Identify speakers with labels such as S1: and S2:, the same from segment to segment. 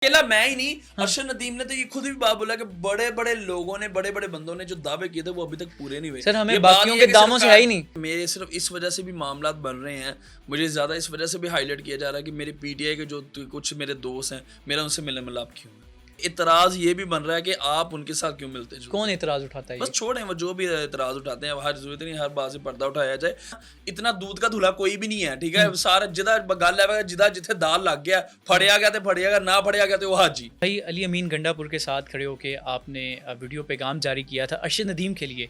S1: अकेला मैं ही नहीं, अरशद नदीम ने तो ये खुद भी बात बोला कि बड़े बड़े लोगों ने, बड़े बड़े बंदों ने जो दावे किए थे वो अभी तक पूरे नहीं हुए।
S2: सर हमें
S1: ये
S2: बाकियों
S1: बात
S2: के दामों से है ही नहीं।
S1: मेरे सिर्फ इस वजह से भी मामला बन रहे हैं, मुझे ज्यादा इस वजह से भी हाईलाइट किया जा रहा है कि मेरे पीटीआई के जो कुछ मेरे दोस्त हैं, मेरा उनसे मिलने मिलाप क्यों है। इतराज ये भी बन रहा है कि आप उनके साथ क्यों मिलते हैं।
S2: कौन इतराज उठाता है?
S1: बस छोड़ें, वो जो भी इतराज उठाते हैं, हर जरूरत नहीं हर बात से पर्दा उठाया जाए। इतना दूध का धुला कोई भी नहीं है, ठीक है। सारा जिदा गल है जिदा जिथे दाल लग गया, फड़िया गया तो फड़िया गया, ना फड़िया गया तो वो हाजी।
S2: भाई अली अमीन गंडापुर के साथ खड़े होकर आपने वीडियो पैगाम जारी किया था अरशद नदीम के लिए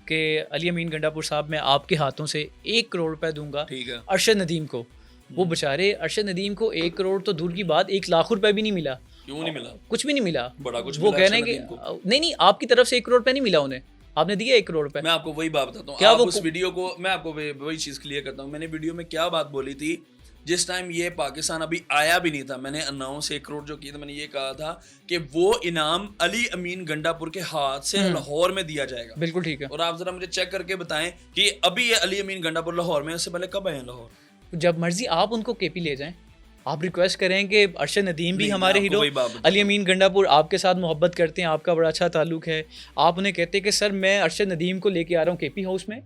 S2: कि अली अमीन गंडापुर साहब मैं आपके हाथों से 1 करोड़ रुपए दूंगा, ठीक है, अरशद नदीम को। वो बेचारे अरशद नदीम को 1 करोड़ तो दूर की बात 1 लाख रुपए भी नहीं मिला।
S1: क्यों नहीं मिला?
S2: कुछ भी नहीं मिला।
S1: बड़ा कुछ
S2: वो कह रहे हैं कि नहीं आपकी तरफ से 1 करोड़ रुपए नहीं मिला उन्हें, आपने दिया 1 करोड़ रुपए।
S1: मैं आपको वही बात बताता हूँ,
S2: क्या वो
S1: उस वीडियो को मैं आपको वही चीज क्लियर करता हूँ। मैंने वीडियो में क्या बात बोली थी, जिस टाइम ये पाकिस्तान अभी आया भी नहीं था, मैंने अनाउंस 1 करोड़ जो किया था, मैंने ये कहा था कि वो इनाम अली अमीन गंडापुर के हाथ से लाहौर में दिया जाएगा।
S2: बिल्कुल ठीक है।
S1: और आप जरा मुझे चेक करके बताएं कि अभी ये अली अमीन गंडापुर लाहौर में, उससे पहले कब आए हैं लाहौर?
S2: जब मर्जी आप उनको केपी ले जाएं, आप रिक्वेस्ट करें कि अरशद नदीम भी हमारे हीरो, अली अमीन गंडापुर आपके साथ मोहब्बत करते हैं, आपका बड़ा अच्छा ताल्लुक है। आप उन्हें कहते हैं कि सर मैं अरशद नदीम को लेके आ रहा हूँ केपी हाउस में।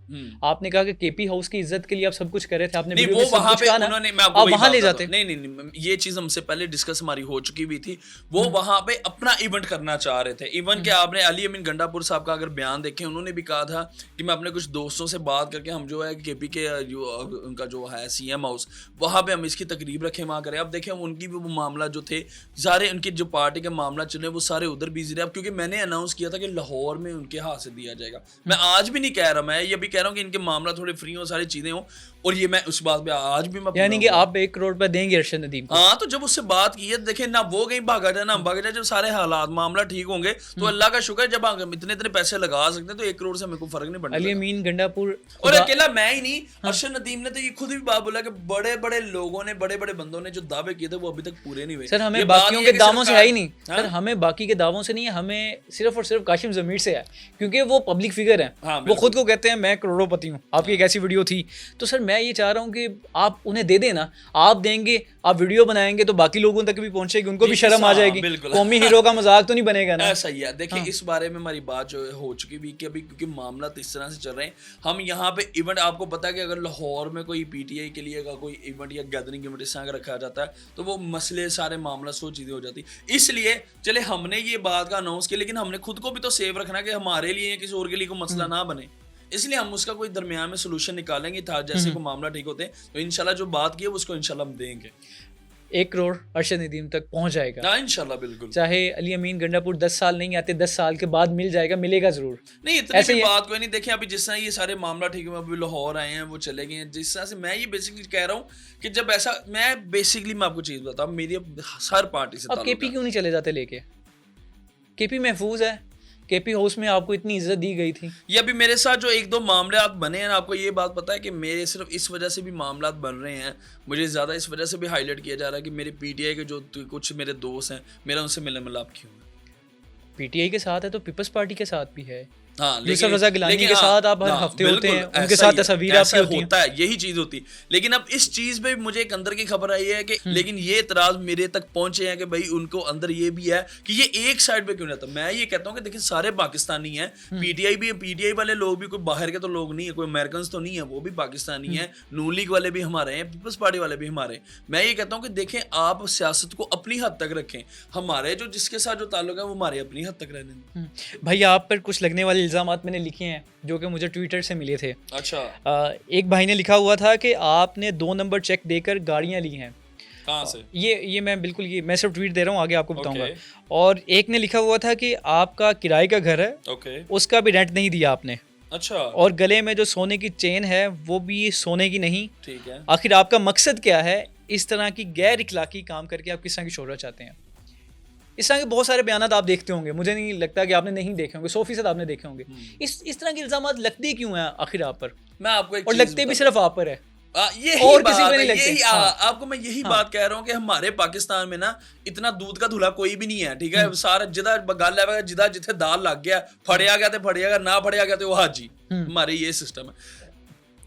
S2: आपने कहा कि केपी हाउस की इज्जत के लिए आप सब कुछ कर रहे थे, आपने
S1: वो वहां पे उन्होंने, मैं आपको
S2: वहां ले जाते।
S1: नहीं, ये चीज हमसे पहले डिस्कस हमारी हो चुकी हुई थी। वो वहां पे अपना इवेंट करना चाह रहे थे। इवन के आपने अली अमीन गंडापुर साहब का अगर बयान देखें, उन्होंने भी कहा था कि मैं अपने कुछ दोस्तों से बात करके हम जो है केपी के जो उनका जो है सीएम हाउस, वहां पे हम इसकी तकरीब रखें, वहां करें। अब देखें उनकी वो मामला जो थे सारे, उनके जो पार्टी के मामला चले वो सारे उधर बिजी रहे। अब क्योंकि मैंने अनाउंस किया था कि लाहौर में उनके हाथ से दिया जाएगा, मैं आज भी नहीं कह रहा, मैं ये भी कह रहा हूँ कि इनके मामला थोड़े फ्री हो, सारी चीजें हो, और ये मैं उस बात पे आज भी मैं,
S2: यानी कि आप 1 करोड़ रुपए देंगे अरशद नदीम को?
S1: हाँ, तो जब उससे बात की है, देखें ना वो कहीं भागा जाए ना हम भागा जाए, जब सारे हालात मामला ठीक होंगे तो अल्लाह का शुक्र है, जब हम इतने इतने पैसे लगा सकते हैं तो 1 करोड़ से मेरे को फर्क नहीं पड़ता।
S2: अली अमीन गंडापुर
S1: और अकेला मैं ही नहीं, अरशद नदीम ने तो ये खुद भी बात बोला कि बड़े बड़े लोगों ने, बड़े बड़े बंदों ने जो दावे किए थे वो अभी तक पूरे नहीं हुए।
S2: सर हमें बाकियों के दावों से है ही नहीं। सर हमें बाकी के दावों से नहीं है, हमें सिर्फ और सिर्फ काशिम ज़मीर से है, क्योंकि वो पब्लिक फिगर है। वो खुद को कहते हैं मैं करोड़ोंपति हूँ। आपकी एक ऐसी वीडियो थी, तो सर मैं ये चाह रहा हूँ कि आप उन्हें दे देना, आप देंगे, आप वीडियो बनाएंगे तो बाकी लोगों तक भी पहुंचेगी, उनको भी शर्म आ जाएगी। कौमी हीरो का मजाक तो नहीं बनेगा ना।
S1: ऐसा ही है। देखिए इस बारे में हमारी बात जो हो चुकी भी कि अभी क्योंकि मामला तो इस तरह से चल रहे हैं, हम यहाँ पे इवेंट, आपको पता है कि अगर लाहौर में कोई पीटीआई के लिए कोई इवेंट या गैदरिंग इवेंट इस तरह रखा जाता है तो वो मसले सारे मामला सो चीजें हो जाती। इसलिए चले हमने ये बात का अनाउंस किया, लेकिन हमने खुद को भी तो सेव रखना कि हमारे लिए किसी और के लिए कोई मसला ना बने, इसलिए हम उसका कोई दरमियान में सोल्यूशन निकालेंगे था। जैसे को मामला ठीक होते हैं तो इंशाल्लाह जो बात की है उसको इंशाल्लाह हम देंगे।
S2: 1 करोड़ अरशद नदीम तक पहुंच जाएगा
S1: ना, इंशाल्लाह बिल्कुल।
S2: चाहे अली अमीन गंडापुर 10 साल नहीं आते, 10 साल के बाद मिल जाएगा, मिलेगा जरूर।
S1: नहीं इतनी भी बात कोई नहीं। देखें अभी जिस तरह ये सारे मामला ठीक है, अभी लाहौर आए हैं, वो चले गए हैं, जिस तरह से मैं ये बेसिकली कह रहा हूँ कि जब ऐसा, मैं बेसिकली मैं आपको चीज बताऊँ, मेरी हर पार्टी से
S2: अब केपी क्यों नहीं चले जाते लेके? केपी महफूज है, केपी हाउस में आपको इतनी इज्जत दी गई थी।
S1: ये अभी मेरे साथ जो 1-2 मामले आप बने हैं, आपको ये बात पता है कि मेरे सिर्फ इस वजह से भी मामला बन रहे हैं, मुझे ज़्यादा इस वजह से भी हाईलाइट किया जा रहा है कि मेरे पीटीआई के जो कुछ मेरे दोस्त हैं, मेरा उनसे मिलने मिलाप क्यों है।
S2: पीटीआई के साथ है तो पीपल्स पार्टी के साथ भी है।
S1: हाँ,
S2: यूसुफ रज़ा गिलानी के साथ आप हर हफ्ते होते हैं, उनके साथ तस्वीर आपकी होती है,
S1: होता है, यही चीज होती। लेकिन अब इस चीज पे मुझे एक अंदर की खबर आई है कि लेकिन ये इतराज मेरे तक पहुंचे हैं कि भाई उनको अंदर ये भी है कि ये एक साइड पे क्यों रहता। मैं ये कहता हूँ कि देखिए सारे पाकिस्तानी हैं, पीटीआई भी, पीटीआई वाले लोग भी कोई बाहर के तो लोग नहीं है, कोई अमेरिकन तो नहीं है, वो भी पाकिस्तानी है, नून लीग वाले भी हमारे हैं, पीपल्स पार्टी वाले भी हमारे। मैं ये कहता हूँ कि देखें आप सियासत को अपनी हद तक रखें, हमारे जो जिसके साथ जो ताल्लुक है वो हमारे अपनी हद तक रहने दें।
S2: भाई आप पर कुछ लगने वाले इल्जाम मैंने लिखे हैं जो कि मुझे ट्विटर से मिले थे।
S1: अच्छा।
S2: एक भाई ने लिखा हुआ था कि आपने 2 नंबर चेक देकर गाड़ियां ली हैं।
S1: कहाँ से?
S2: ये मैं बिल्कुल, ये मैं सिर्फ ट्वीट दे रहा हूँ, आगे आपको बताऊंगा। और एक ने लिखा हुआ था कि आपका किराए का घर है, उसका भी रेंट नहीं दिया आपने।
S1: अच्छा।
S2: और गले में जो सोने की चेन है वो भी सोने की नहीं।
S1: ठीक है।
S2: आखिर आपका मकसद क्या है? इस तरह की गैर इखलाकी काम करके आप किस तरह की शोहरत चाहते हैं? इस तरह के बहुत सारे बयान आप देखते होंगे, मुझे नहीं लगता कि आपने नहीं देखे होंगे, 100% आपने देखे होंगे। इस तरह के इल्जाम लगते क्यों हैं आखिर आप पर?
S1: मैं आपको एक
S2: और लगते भी सिर्फ आप पर है,
S1: और किसी पे नहीं लगते। आपको मैं यही बात कह रहा हूँ कि हमारे पाकिस्तान में ना इतना दूध का धुला कोई भी नहीं है, ठीक है। सारा जिदा गल है जिदा जिथे दाल लग गया, फड़िया गया तो फड़िया गया, ना फड़िया गया तो वो हाजी। हमारे ये सिस्टम है।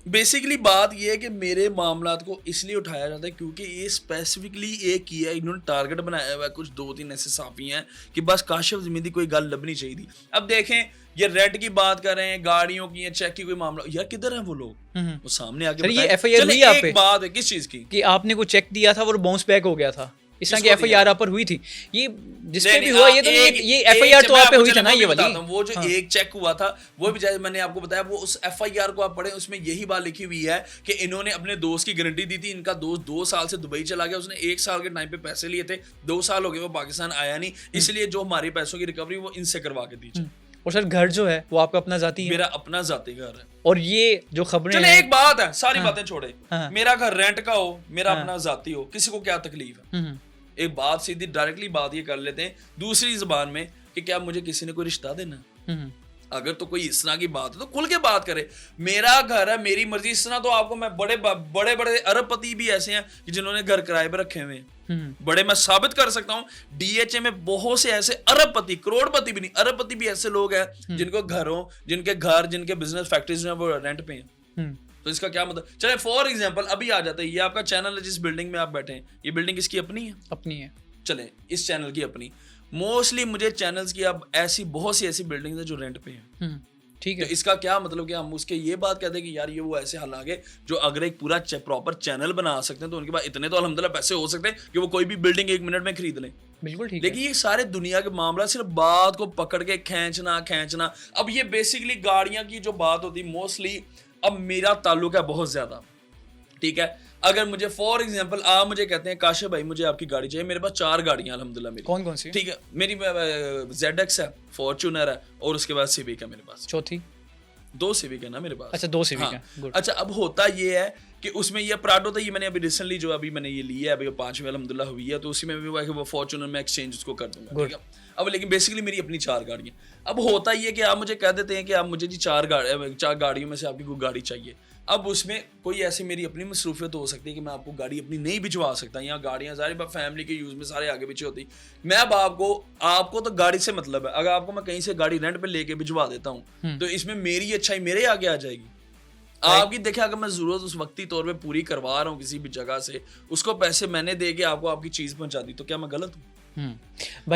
S1: बेसिकली बात ये है कि मेरे मामलात को इसलिए उठाया जाता है क्योंकि ये स्पेसिफिकली एक किया है, इन्होंने टारगेट बनाया हुआ है, कुछ 2-3 ऐसे साफी हैं कि बस काशिफ ज़मीदी कोई गल लभनी चाहिए थी। अब देखें ये रेड की बात कर रहे हैं, गाड़ियों की, चेक की कोई मामला, यार किधर हैं वो लोग? वो सामने आके
S2: ये
S1: बताएं।
S2: FIR हुई आप पे?
S1: एक बात है किस चीज़ की
S2: कि आपने को चेक दिया था वो बाउंस बैक हो गया था, इस तरह की FIR आप पर हुई थी। ये जिस पे भी हुआ ये तो ये FIR तो आप पे हुई थी ना ये वाली।
S1: वो जो एक चेक हुआ था वो भी जैसे मैंने आपको बताया, वो उस FIR को आप पढ़े, उसमें यही बात लिखी हुई है कि इन्होंने अपने दोस्त की गारंटी दी थी। इनका दोस्त 2 साल से दुबई चला गया, उसने 1 साल के टाइम पे पैसे लिए थे, 2 साल हो गए वो पाकिस्तान आया नहीं, इसलिए जो हमारे पैसों की रिकवरी वो इनसे करवा के दीजिए।
S2: और सर घर जो है वो आपका अपना जाती है?
S1: मेरा अपना जाती घर है।
S2: और ये जो खबरें
S1: चले एक बात है, सारी बातें छोड़े,
S2: हाँ।
S1: मेरा घर रेंट का हो, मेरा अपना जाती हो, किसी को क्या तकलीफ है? एक बात सीधी डायरेक्टली बात ये कर लेते हैं दूसरी जुबान में कि क्या मुझे किसी ने कोई रिश्ता देना है? अगर तो कोई इस तरह की बात है तो खुल के बात करे, मेरा घर है, मेरी मर्जी। इस तरह तो आपको मैं बड़े बड़े अरबपति भी ऐसे हैं कि जिन्होंने घर किराए पे रखे हुए हैं, बड़े, मैं साबित कर सकता हूँ। DHA में बहुत से ऐसे अरबपति, करोड़पति भी नहीं, अरबपति भी ऐसे लोग हैं जिनको घरों, जिनके बिजनेस फैक्ट्रीज हैं वो रेंट पे हैं। तो इसका क्या मतलब? चले फॉर एग्जांपल अभी आ जाता है, ये आपका चैनल है जिस बिल्डिंग में आप बैठे हैं, ये बिल्डिंग इसकी अपनी है?
S2: अपनी है।
S1: चले इस चैनल की अपनी, मोस्टली मुझे चैनल्स की अब ऐसी बहुत सी ऐसी बिल्डिंग्स हैं जो रेंट पे हैं।
S2: ठीक है।
S1: तो इसका क्या मतलब कि हम उसके ये बात कहते हैं कि यार ये वो ऐसे हालांकि जो अगर एक पूरा प्रॉपर चैनल बना सकते हैं तो उनके पास इतने तो अल्हम्दुलिल्लाह पैसे हो सकते हैं कि वो कोई भी बिल्डिंग 1 मिनट में खरीद लें।
S2: बिल्कुल ठीक है।
S1: लेकिन ये सारे दुनिया के मामला सिर्फ बात को पकड़ के खींचना। अब ये बेसिकली गाड़ियां की जो बात होती मोस्टली, अब मेरा ताल्लुक है बहुत ज्यादा, ठीक है। अगर मुझे फॉर एग्जांपल आप मुझे कहते हैं काशिफ भाई मुझे आपकी गाड़ी चाहिए, मेरे पास 4 गाड़ियां अल्हम्दुलिल्लाह मेरी।
S2: कौन कौन सी?
S1: ठीक है, मेरी ZX है, फॉर्च्यूनर है और उसके बाद सिविक है मेरे पास।
S2: चौथी?
S1: 2 सिविक है ना मेरे पास।
S2: अच्छा 2 सिविक
S1: हाँ।
S2: है, गुड।
S1: अच्छा अब होता ये है कि उसमें ये प्राडो था, ये मैंने अभी रिसेंटली जो अभी मैंने ये लिया है अभी 5वीं अल्हम्दुलिल्लाह हुई है, तो उसी में भी वो फॉर्च्यूनर में एक्सचेंज उसको कर दूंगा, ठीक है। अब लेकिन बेसिकली मेरी अपनी 4 गाड़ियां। अब होता ये कि आप मुझे कह देते हैं कि आप मुझे जी 4 गाड़ियों में से आपकी कोई गाड़ी चाहिए। अब उसमें कोई ऐसी मेरी अपनी मसरूफियत हो सकती है कि मैं आपको गाड़ी अपनी नहीं भिजवा सकता, यहाँ गाड़ियाँ सारी फैमिली के यूज़ में सारे आगे पीछे होती। मैं अब आपको तो गाड़ी से मतलब है, अगर आपको मैं कहीं से गाड़ी रेंट पे लेके भिजवा देता हूँ तो इसमें मेरी अच्छाई मेरे आगे आ जाएगी। आपकी देखे अगर मैं जरूरत उस वक्ती तौर पे पूरी करवा रहा हूँ किसी भी जगह से, उसको पैसे मैंने दे के आपको आपकी चीज़ पहुँचा दी, तो क्या मैं गलत हूँ?
S2: भाई